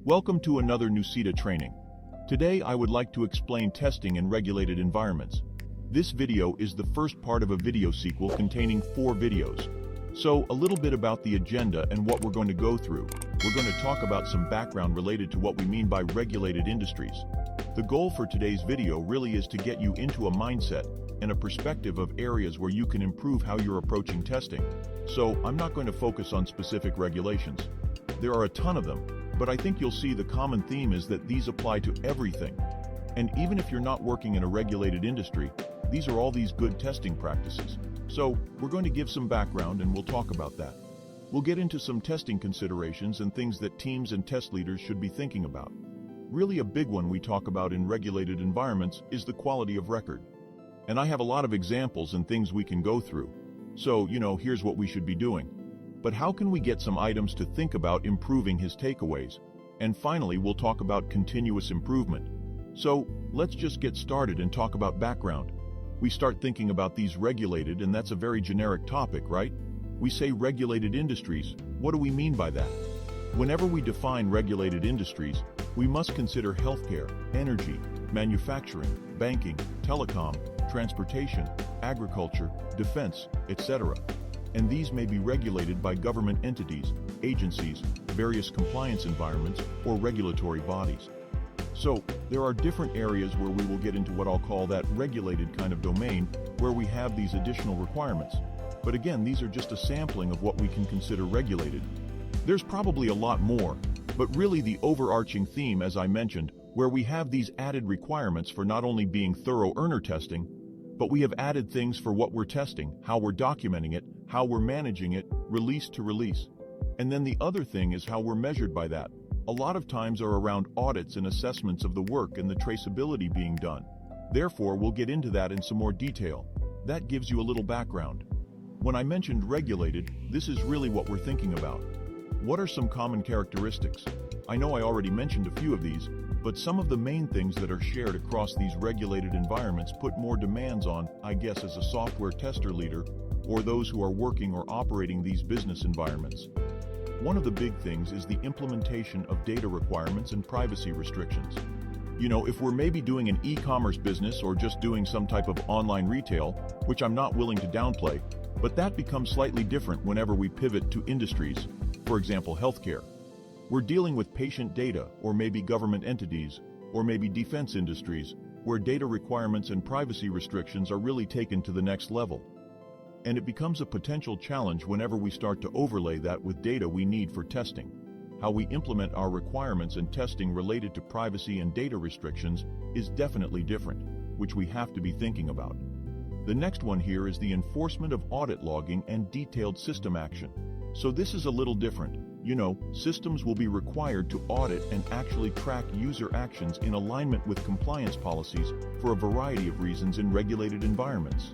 Welcome to another Nucida training. Today I would like to explain testing in regulated environments. This video is the first part of a video sequel containing 4 videos. So, a little bit about the agenda and what we're going to go through. We're going to talk about some background related to what we mean by regulated industries. The goal for today's video really is to get you into a mindset and a perspective of areas where you can improve how you're approaching testing. So, I'm not going to focus on specific regulations. There are a ton of them, but I think you'll see the common theme is that these apply to everything. And even if you're not working in a regulated industry, these are all these good testing practices. So, we're going to give some background and we'll talk about that. We'll get into some testing considerations and things that teams and test leaders should be thinking about. Really a big one we talk about in regulated environments is the quality of record. And I have a lot of examples and things we can go through. So, here's what we should be doing. But how can we get some items to think about improving his takeaways? And finally, we'll talk about continuous improvement. So, let's just get started and talk about background. We start thinking about these regulated, and that's a very generic topic, right? We say regulated industries. What do we mean by that? Whenever we define regulated industries, we must consider healthcare, energy, manufacturing, banking, telecom, transportation, agriculture, defense, etc. And these may be regulated by government entities, agencies, various compliance environments, or regulatory bodies. So, there are different areas where we will get into what I'll call that regulated kind of domain, where we have these additional requirements. But again, these are just a sampling of what we can consider regulated. There's probably a lot more, but really the overarching theme, as I mentioned, where we have these added requirements for not only being thorough earner testing, but we have added things for what we're testing, how we're documenting it, how we're managing it, release to release. And then the other thing is how we're measured by that. A lot of times are around audits and assessments of the work and the traceability being done. Therefore, we'll get into that in some more detail. That gives you a little background. When I mentioned regulated, this is really what we're thinking about. What are some common characteristics? I know I already mentioned a few of these, but some of the main things that are shared across these regulated environments put more demands on, I guess, as a software tester leader, or those who are working or operating these business environments. One of the big things is the implementation of data requirements and privacy restrictions. If we're maybe doing an e-commerce business or just doing some type of online retail, which I'm not willing to downplay, but that becomes slightly different whenever we pivot to industries, for example, healthcare. We're dealing with patient data, or maybe government entities, or maybe defense industries, where data requirements and privacy restrictions are really taken to the next level. And it becomes a potential challenge whenever we start to overlay that with data we need for testing. How we implement our requirements and testing related to privacy and data restrictions is definitely different, which we have to be thinking about. The next one here is the enforcement of audit logging and detailed system action. So this is a little different. Systems will be required to audit and actually track user actions in alignment with compliance policies for a variety of reasons in regulated environments.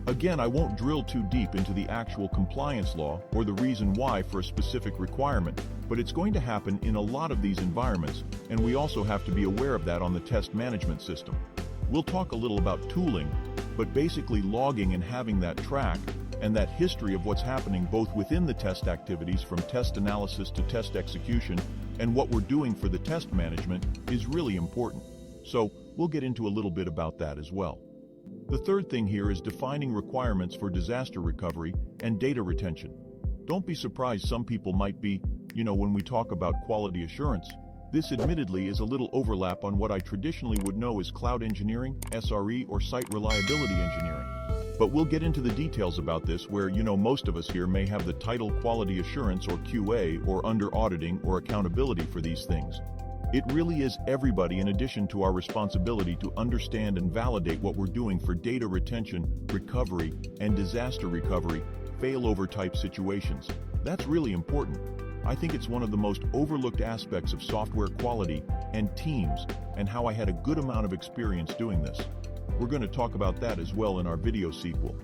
Again, I won't drill too deep into the actual compliance law or the reason why for a specific requirement, but it's going to happen in a lot of these environments, and we also have to be aware of that on the test management system. We'll talk a little about tooling, but basically logging and having that track and that history of what's happening both within the test activities from test analysis to test execution and what we're doing for the test management is really important. So, we'll get into a little bit about that as well. The third thing here is defining requirements for disaster recovery and data retention. Don't be surprised some people might be, when we talk about quality assurance. This admittedly is a little overlap on what I traditionally would know as cloud engineering, SRE, or site reliability engineering. But we'll get into the details about this where, most of us here may have the title quality assurance or QA or under auditing or accountability for these things. It really is everybody in addition to our responsibility to understand and validate what we're doing for data retention, recovery, and disaster recovery, failover type situations. That's really important. I think it's one of the most overlooked aspects of software quality and teams, and how I had a good amount of experience doing this. We're going to talk about that as well in our video sequel.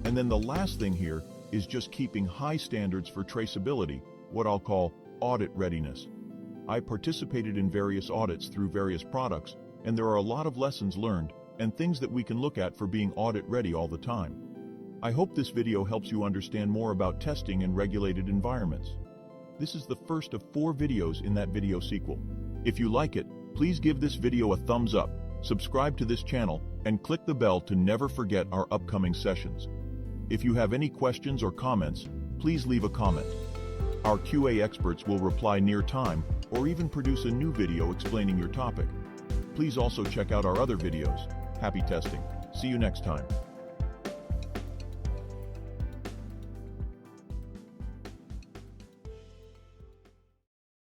And then the last thing here is just keeping high standards for traceability, what I'll call audit readiness. I participated in various audits through various products, and there are a lot of lessons learned and things that we can look at for being audit ready all the time. I hope this video helps you understand more about testing in regulated environments. This is the first of 4 videos in that video sequel. If you like it, please give this video a thumbs up, subscribe to this channel, and click the bell to never forget our upcoming sessions. If you have any questions or comments, please leave a comment. Our QA experts will reply near time or even produce a new video explaining your topic. Please also check out our other videos. Happy testing. See you next time.